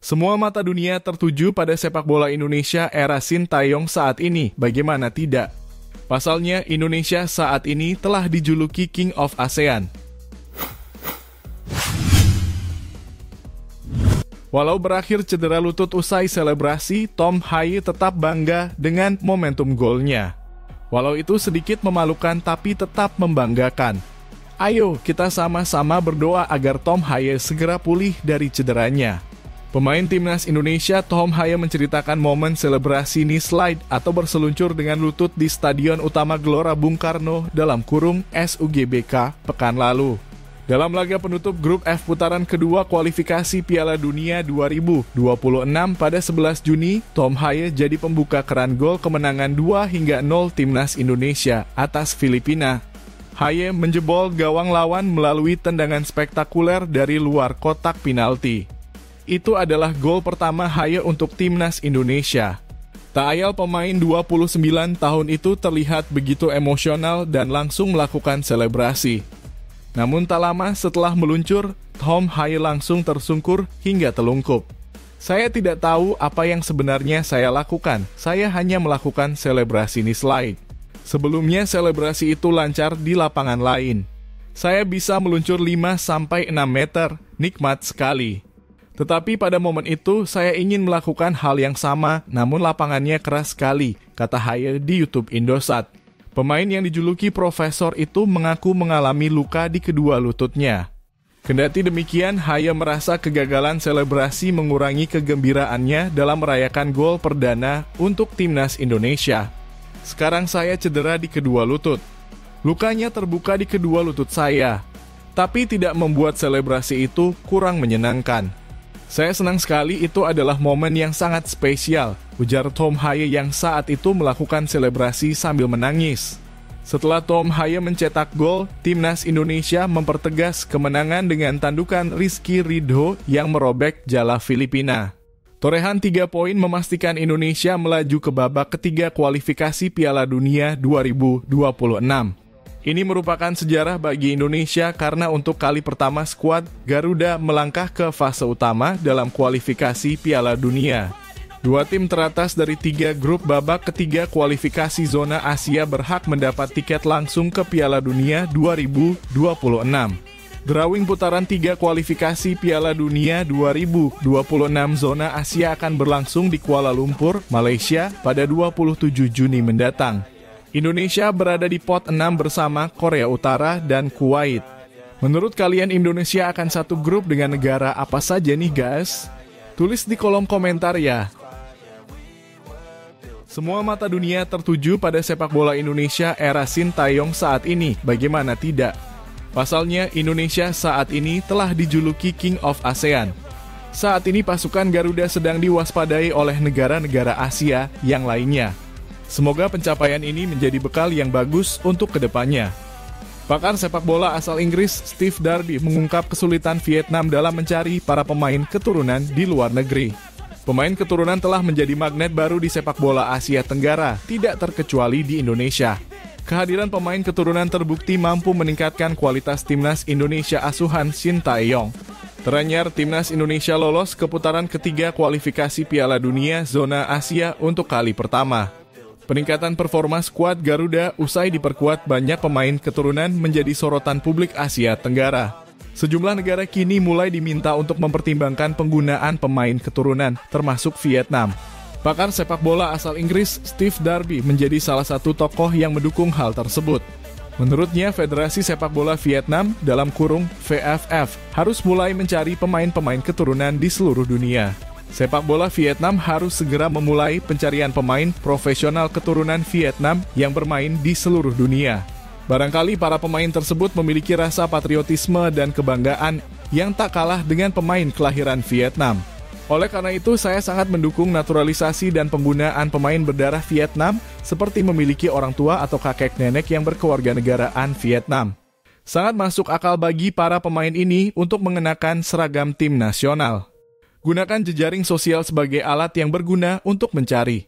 Semua mata dunia tertuju pada sepak bola Indonesia era Sintayong saat ini, bagaimana tidak? Pasalnya, Indonesia saat ini telah dijuluki King of ASEAN. Walau berakhir cedera lutut usai selebrasi, Tom Haye tetap bangga dengan momentum golnya. Walau itu sedikit memalukan tapi tetap membanggakan. Ayo kita sama-sama berdoa agar Tom Haye segera pulih dari cederanya. Pemain timnas Indonesia Tom Haye menceritakan momen selebrasi knee slide atau berseluncur dengan lutut di Stadion Utama Gelora Bung Karno (SUGBK) pekan lalu. Dalam laga penutup grup F putaran kedua kualifikasi Piala Dunia 2026 pada 11 Juni, Tom Haye jadi pembuka keran gol kemenangan 2-0 timnas Indonesia atas Filipina. Haye menjebol gawang lawan melalui tendangan spektakuler dari luar kotak penalti. Itu adalah gol pertama Haye untuk timnas Indonesia. Tak ayal pemain 29 tahun itu terlihat begitu emosional dan langsung melakukan selebrasi. Namun tak lama setelah meluncur, Tom Haye langsung tersungkur hingga telungkup. Saya tidak tahu apa yang sebenarnya saya lakukan, saya hanya melakukan selebrasi knee slide. Sebelumnya selebrasi itu lancar di lapangan lain. Saya bisa meluncur 5-6 meter, nikmat sekali. Tetapi pada momen itu, saya ingin melakukan hal yang sama, namun lapangannya keras sekali, kata Haye di YouTube Indosat. Pemain yang dijuluki Profesor itu mengaku mengalami luka di kedua lututnya. Kendati demikian, Haye merasa kegagalan selebrasi mengurangi kegembiraannya dalam merayakan gol perdana untuk timnas Indonesia. Sekarang saya cedera di kedua lutut. Lukanya terbuka di kedua lutut saya. Tapi tidak membuat selebrasi itu kurang menyenangkan. Saya senang sekali, itu adalah momen yang sangat spesial, ujar Tom Haye yang saat itu melakukan selebrasi sambil menangis. Setelah Tom Haye mencetak gol, timnas Indonesia mempertegas kemenangan dengan tandukan Rizky Ridho yang merobek jala Filipina. Torehan 3 poin memastikan Indonesia melaju ke babak ketiga kualifikasi Piala Dunia 2026. Ini merupakan sejarah bagi Indonesia karena untuk kali pertama skuad Garuda melangkah ke fase utama dalam kualifikasi Piala Dunia. 2 tim teratas dari 3 grup babak ketiga kualifikasi zona Asia berhak mendapat tiket langsung ke Piala Dunia 2026. Drawing putaran 3 kualifikasi Piala Dunia 2026 zona Asia akan berlangsung di Kuala Lumpur, Malaysia pada 27 Juni mendatang. Indonesia berada di pot 6 bersama Korea Utara dan Kuwait. Menurut kalian Indonesia akan satu grup dengan negara apa saja nih guys? Tulis di kolom komentar ya. Semua mata dunia tertuju pada sepak bola Indonesia era Sintayong saat ini, bagaimana tidak? Pasalnya Indonesia saat ini telah dijuluki King of ASEAN. Saat ini pasukan Garuda sedang diwaspadai oleh negara-negara Asia yang lainnya. Semoga pencapaian ini menjadi bekal yang bagus untuk kedepannya. Pakar sepak bola asal Inggris Steve Darby mengungkap kesulitan Vietnam dalam mencari para pemain keturunan di luar negeri. Pemain keturunan telah menjadi magnet baru di sepak bola Asia Tenggara, tidak terkecuali di Indonesia. Kehadiran pemain keturunan terbukti mampu meningkatkan kualitas timnas Indonesia asuhan Sintayong. Teranyar timnas Indonesia lolos ke putaran ketiga kualifikasi Piala Dunia zona Asia untuk kali pertama. Peningkatan performa skuad Garuda usai diperkuat banyak pemain keturunan menjadi sorotan publik Asia Tenggara. Sejumlah negara kini mulai diminta untuk mempertimbangkan penggunaan pemain keturunan, termasuk Vietnam. Pakar sepak bola asal Inggris Steve Darby menjadi salah satu tokoh yang mendukung hal tersebut. Menurutnya, Federasi Sepak Bola Vietnam (VFF) harus mulai mencari pemain-pemain keturunan di seluruh dunia. Sepak bola Vietnam harus segera memulai pencarian pemain profesional keturunan Vietnam yang bermain di seluruh dunia. Barangkali para pemain tersebut memiliki rasa patriotisme dan kebanggaan yang tak kalah dengan pemain kelahiran Vietnam. Oleh karena itu, saya sangat mendukung naturalisasi dan penggunaan pemain berdarah Vietnam seperti memiliki orang tua atau kakek nenek yang berkewarganegaraan Vietnam. Sangat masuk akal bagi para pemain ini untuk mengenakan seragam tim nasional. Gunakan jejaring sosial sebagai alat yang berguna untuk mencari.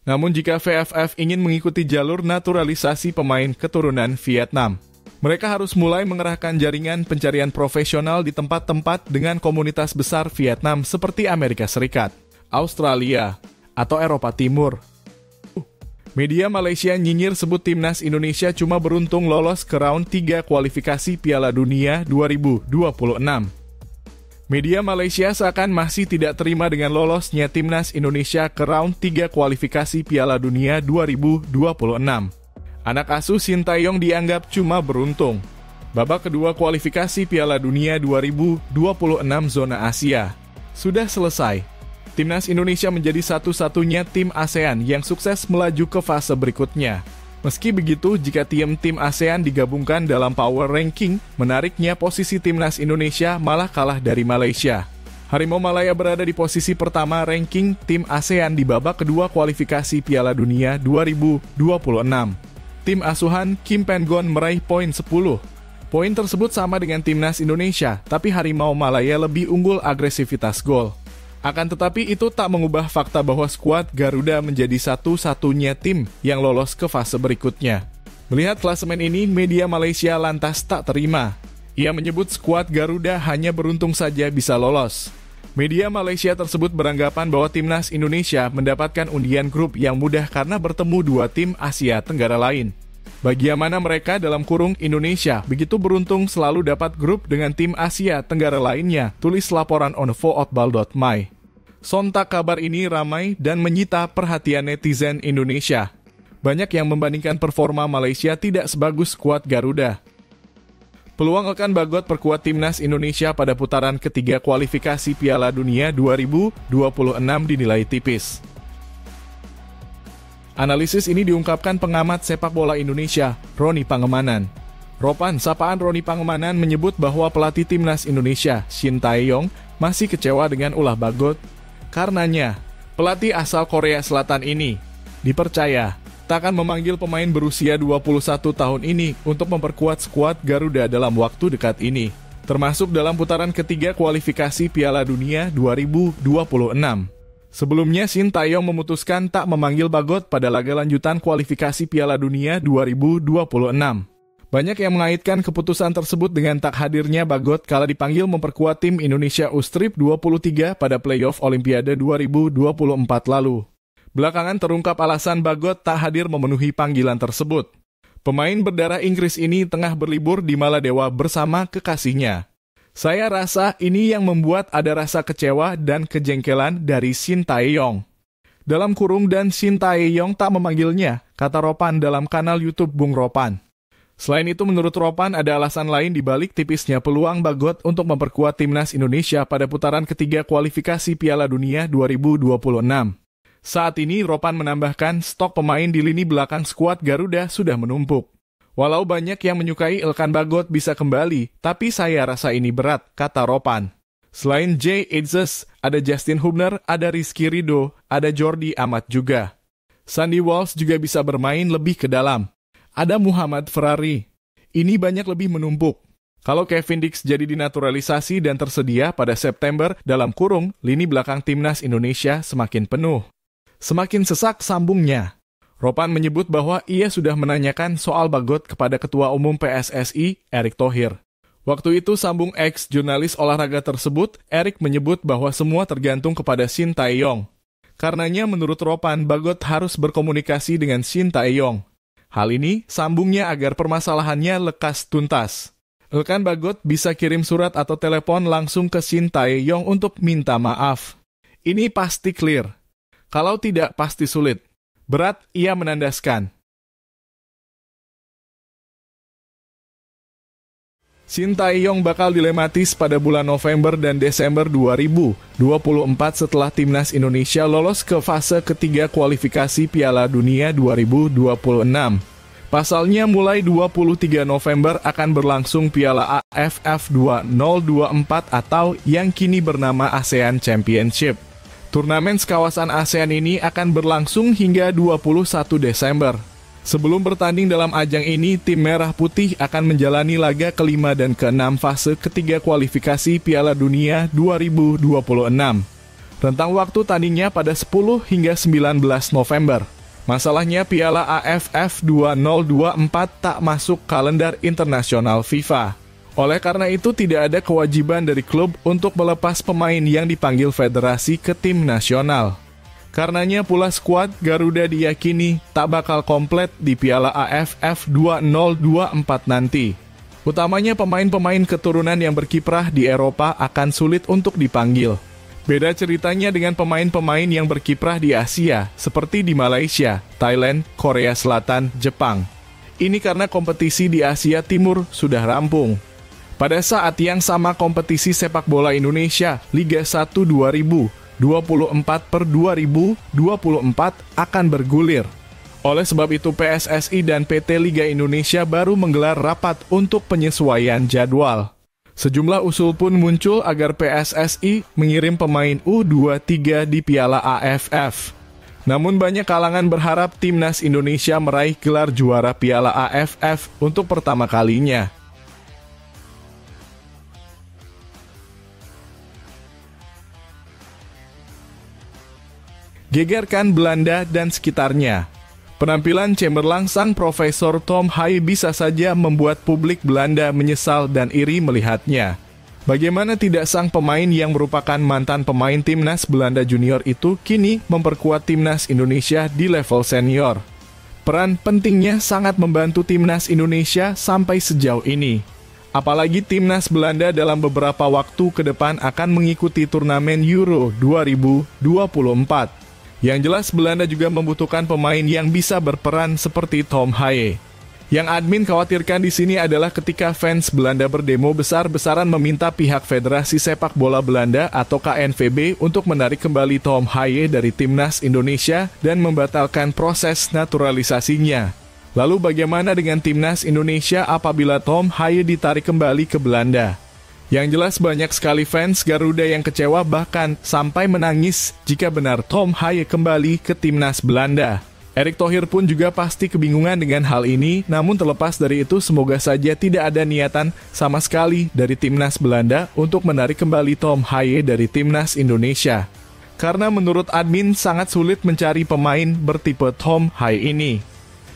Namun jika VFF ingin mengikuti jalur naturalisasi pemain keturunan Vietnam, Mereka harus mulai mengerahkan jaringan pencarian profesional di tempat-tempat dengan komunitas besar Vietnam seperti Amerika Serikat, Australia, atau Eropa Timur. Media Malaysia nyinyir sebut timnas Indonesia cuma beruntung lolos ke round 3 kualifikasi Piala Dunia 2026. Media Malaysia seakan masih tidak terima dengan lolosnya timnas Indonesia ke round 3 kualifikasi Piala Dunia 2026. Anak asuh Sintayong dianggap cuma beruntung. Babak kedua kualifikasi Piala Dunia 2026 zona Asia sudah selesai. Timnas Indonesia menjadi satu-satunya tim ASEAN yang sukses melaju ke fase berikutnya. Meski begitu, jika tim ASEAN digabungkan dalam power ranking, menariknya posisi timnas Indonesia malah kalah dari Malaysia. Harimau Malaya berada di posisi pertama ranking tim ASEAN di babak kedua kualifikasi Piala Dunia 2026. Tim asuhan Kim Pen-gon meraih poin 10. Poin tersebut sama dengan timnas Indonesia, tapi Harimau Malaya lebih unggul agresivitas gol. Akan tetapi itu tak mengubah fakta bahwa skuad Garuda menjadi satu-satunya tim yang lolos ke fase berikutnya. Melihat klasemen ini, media Malaysia lantas tak terima. Ia menyebut skuad Garuda hanya beruntung saja bisa lolos. Media Malaysia tersebut beranggapan bahwa timnas Indonesia mendapatkan undian grup yang mudah karena bertemu dua tim Asia Tenggara lain. Bagaimana mereka dalam kurung Indonesia begitu beruntung selalu dapat grup dengan tim Asia Tenggara lainnya, tulis laporan onfootball.my. Sontak kabar ini ramai dan menyita perhatian netizen Indonesia. Banyak yang membandingkan performa Malaysia tidak sebagus skuad Garuda. Peluang Elkan Bagot perkuat timnas Indonesia pada putaran ketiga kualifikasi Piala Dunia 2026 dinilai tipis. Analisis ini diungkapkan pengamat sepak bola Indonesia, Roni Pangemanan. Ropan, sapaan Roni Pangemanan menyebut bahwa pelatih timnas Indonesia, Shin Tae-yong, masih kecewa dengan ulah Bagot. Karenanya, pelatih asal Korea Selatan ini dipercaya tak akan memanggil pemain berusia 21 tahun ini untuk memperkuat skuad Garuda dalam waktu dekat ini, termasuk dalam putaran ketiga kualifikasi Piala Dunia 2026. Sebelumnya, Shin Tae-yong memutuskan tak memanggil Bagot pada laga lanjutan kualifikasi Piala Dunia 2026. Banyak yang mengaitkan keputusan tersebut dengan tak hadirnya Bagot kala dipanggil memperkuat tim Indonesia U-Strip 23 pada playoff Olimpiade 2024 lalu. Belakangan terungkap alasan Bagot tak hadir memenuhi panggilan tersebut. Pemain berdarah Inggris ini tengah berlibur di Maladewa bersama kekasihnya. Saya rasa ini yang membuat ada rasa kecewa dan kejengkelan dari Shin Tae-yong. Dalam kurung dan Shin Tae-yong tak memanggilnya, kata Ropan dalam kanal YouTube Bung Ropan. Selain itu, menurut Ropan ada alasan lain dibalik tipisnya peluang Bagot untuk memperkuat timnas Indonesia pada putaran ketiga kualifikasi Piala Dunia 2026. Saat ini, Ropan menambahkan stok pemain di lini belakang skuad Garuda sudah menumpuk. Walau banyak yang menyukai Elkan Bagot bisa kembali, tapi saya rasa ini berat, kata Ropan. Selain Jay Edzes, ada Justin Hubner, ada Rizky Ridho, ada Jordi Amat juga. Sandy Walsh juga bisa bermain lebih ke dalam. Ada Muhammad Ferrari. Ini banyak lebih menumpuk. Kalau Kevin Dix jadi dinaturalisasi dan tersedia pada September dalam kurung, lini belakang timnas Indonesia semakin penuh. Semakin sesak sambungnya. Ropan menyebut bahwa ia sudah menanyakan soal Bagot kepada Ketua Umum PSSI, Erick Thohir. Waktu itu sambung ex-jurnalis olahraga tersebut, Erick menyebut bahwa semua tergantung kepada Shin Tae-yong. Karenanya menurut Ropan, Bagot harus berkomunikasi dengan Shin Tae-yong. Hal ini sambungnya agar permasalahannya lekas tuntas. Elkan Bagot bisa kirim surat atau telepon langsung ke Shin Tae-yong untuk minta maaf. Ini pasti clear. Kalau tidak, pasti sulit. Berat, ia menandaskan. Shin Tae-yong bakal dilematis pada bulan November dan Desember 2024 setelah timnas Indonesia lolos ke fase ketiga kualifikasi Piala Dunia 2026. Pasalnya mulai 23 November akan berlangsung Piala AFF 2024 atau yang kini bernama ASEAN Championship. Turnamen sekawasan ASEAN ini akan berlangsung hingga 21 Desember. Sebelum bertanding dalam ajang ini, tim Merah Putih akan menjalani laga kelima dan keenam fase ketiga kualifikasi Piala Dunia 2026. Rentang waktu tandingnya pada 10 hingga 19 November. Masalahnya Piala AFF 2024 tak masuk kalender internasional FIFA. Oleh karena itu tidak ada kewajiban dari klub untuk melepas pemain yang dipanggil federasi ke tim nasional. Karenanya pula skuad Garuda diyakini tak bakal komplit di Piala AFF 2024 nanti. Utamanya pemain-pemain keturunan yang berkiprah di Eropa akan sulit untuk dipanggil. Beda ceritanya dengan pemain-pemain yang berkiprah di Asia, seperti di Malaysia, Thailand, Korea Selatan, Jepang. Ini karena kompetisi di Asia Timur sudah rampung. Pada saat yang sama kompetisi sepak bola Indonesia, Liga 1 2024/2024 akan bergulir. Oleh sebab itu PSSI dan PT Liga Indonesia baru menggelar rapat untuk penyesuaian jadwal. Sejumlah usul pun muncul agar PSSI mengirim pemain U23 di Piala AFF. Namun banyak kalangan berharap timnas Indonesia meraih gelar juara Piala AFF untuk pertama kalinya. Gegerkan Belanda dan sekitarnya. Penampilan cemerlang sang Profesor Tom Haaien bisa saja membuat publik Belanda menyesal dan iri melihatnya. Bagaimana tidak sang pemain yang merupakan mantan pemain timnas Belanda junior itu kini memperkuat timnas Indonesia di level senior. Peran pentingnya sangat membantu timnas Indonesia sampai sejauh ini. Apalagi timnas Belanda dalam beberapa waktu ke depan akan mengikuti turnamen Euro 2024. Yang jelas Belanda juga membutuhkan pemain yang bisa berperan seperti Tom Haaien. Yang admin khawatirkan di sini adalah ketika fans Belanda berdemo besar-besaran meminta pihak Federasi Sepak Bola Belanda atau KNVB untuk menarik kembali Tom Haaien dari timnas Indonesia dan membatalkan proses naturalisasinya. Lalu bagaimana dengan timnas Indonesia apabila Tom Haaien ditarik kembali ke Belanda? Yang jelas banyak sekali fans Garuda yang kecewa bahkan sampai menangis jika benar Tom Haaien kembali ke timnas Belanda. Erick Thohir pun juga pasti kebingungan dengan hal ini, namun terlepas dari itu semoga saja tidak ada niatan sama sekali dari timnas Belanda untuk menarik kembali Tom Haaien dari timnas Indonesia. Karena menurut admin sangat sulit mencari pemain bertipe Tom Haaien ini.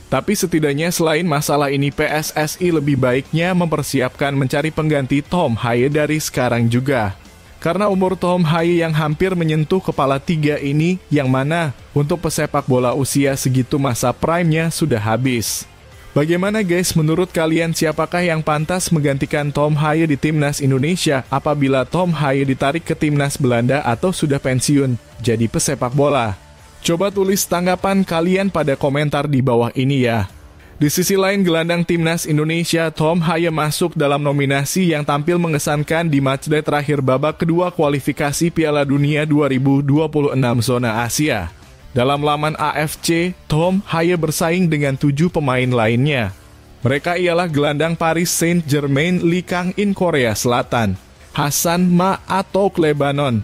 Tapi setidaknya selain masalah ini PSSI lebih baiknya mempersiapkan mencari pengganti Tom Haaien dari sekarang juga. Karena umur Tom Haaien yang hampir menyentuh kepala 3 ini yang mana untuk pesepak bola usia segitu masa prime-nya sudah habis. Bagaimana guys menurut kalian siapakah yang pantas menggantikan Tom Haaien di timnas Indonesia apabila Tom Haaien ditarik ke timnas Belanda atau sudah pensiun jadi pesepak bola? Coba tulis tanggapan kalian pada komentar di bawah ini ya. Di sisi lain, gelandang timnas Indonesia Tom Haaien masuk dalam nominasi yang tampil mengesankan di matchday terakhir babak kedua kualifikasi Piala Dunia 2026 zona Asia. Dalam laman AFC, Tom Haaien bersaing dengan 7 pemain lainnya. Mereka ialah gelandang Paris Saint-Germain Lee Kang-in Korea Selatan, Hassan Ma-Atok Lebanon,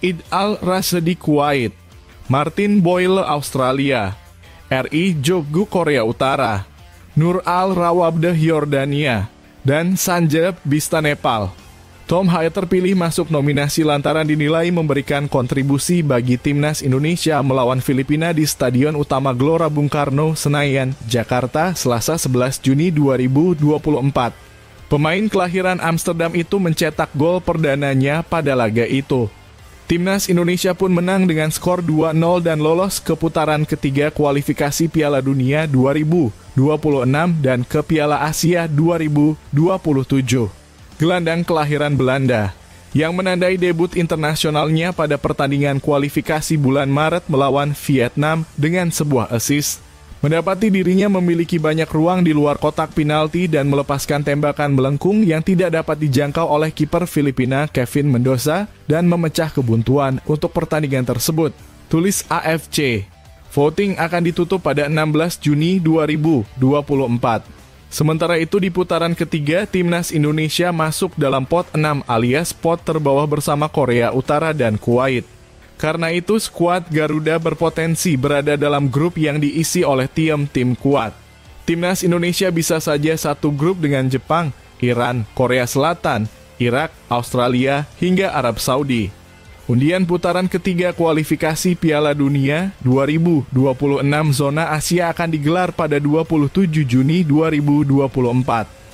Id Al-Rashidi Kuwait, Martin Boyle Australia, RI Joggu Korea Utara, Nur Al-Rawabdeh Yordania, dan Sanjeb Bista Nepal. Tom Haaien terpilih masuk nominasi lantaran dinilai memberikan kontribusi bagi timnas Indonesia melawan Filipina di Stadion Utama Gelora Bung Karno, Senayan, Jakarta, Selasa 11 Juni 2024. Pemain kelahiran Amsterdam itu mencetak gol perdananya pada laga itu. Timnas Indonesia pun menang dengan skor 2-0 dan lolos ke putaran ketiga kualifikasi Piala Dunia 2026 dan ke Piala Asia 2027. Gelandang kelahiran Belanda, yang menandai debut internasionalnya pada pertandingan kualifikasi bulan Maret melawan Vietnam dengan sebuah assist, mendapati dirinya memiliki banyak ruang di luar kotak penalti dan melepaskan tembakan melengkung yang tidak dapat dijangkau oleh kiper Filipina Kevin Mendoza dan memecah kebuntuan untuk pertandingan tersebut. Tulis AFC. Voting akan ditutup pada 16 Juni 2024. Sementara itu di putaran ketiga, timnas Indonesia masuk dalam pot 6 alias pot terbawah bersama Korea Utara dan Kuwait. Karena itu, skuad Garuda berpotensi berada dalam grup yang diisi oleh tim kuat. Timnas Indonesia bisa saja satu grup dengan Jepang, Iran, Korea Selatan, Irak, Australia, hingga Arab Saudi. Undian putaran ketiga kualifikasi Piala Dunia 2026 zona Asia akan digelar pada 27 Juni 2024.